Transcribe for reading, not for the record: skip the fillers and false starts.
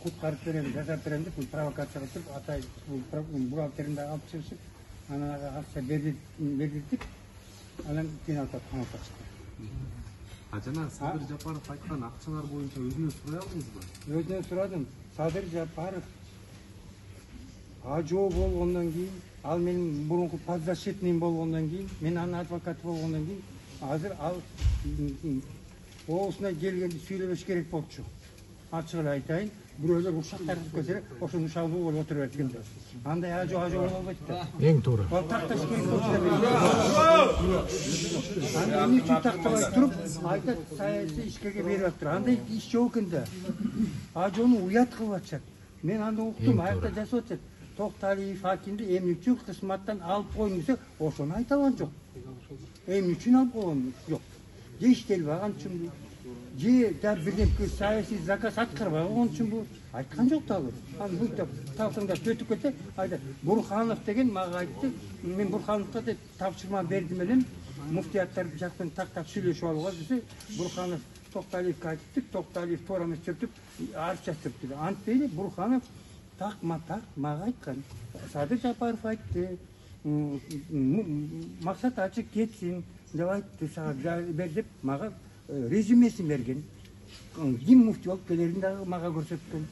Куткарып берем, жасап берем деп провокацияга туруп атай бухгалтерин да алып чыгышып, анан акча бердик, анан финалда камап чыкты. Жана Садыр Жапаров айткан акчалар боюнча өзүнөн сурай алдыңызбы? Өзүнөн сурадым. Садыр Жапаров ажоо болгондон кийин, ал менин мурунку подзащитныйым болгондон кийин, мен анын адвокаты болгондон кийин, азыр ал оосуна келгенде сүйлөбөш керек болчу. Ачык эле айтайын, бирөөлөр ушактар көтөрүп, ошону ушалбуу болуп отуруп эткенде. Андай ажоо болбойт да. Эң туура. Ал такташ керек болчу да. Аны эмне үчүн тактабай туруп, айтат саясий ишкерге берип атыптыр. Андай иш жок экен да. Ажоону уят кылып атышат. Мен аны уктум, аякта жасап атышат. Токталиев акимди эмне үчүн кызматтан алып койдуң десе, ошону айта алган жок. Эмне үчүн алып койгон жок. Же иштелбаган үчүнбү? Же да бирдемке саясий заказ аткарбай койгон үчүнбү? Айткан жок дагы. Анан буйта талкыңдап өтүп кетсе, айтат, Бурханов деген мага айтты, мен Бурхановго деп тапшырма бердим элем, муфтияттар жактан тактап сүйлөшүп алууга десе, Бурханов Токталиевге айтыптыр, Токталиев туура эмес чөптүп, арыз жазыптыр. Антпейли Бурханов так мага айткан. Садыр Жапаров айтты, максат ачык кетсин деп айтты, сага бер деп мага резюмесин берген. Ким муфти болуп келерин дагы мага көрсөткөн.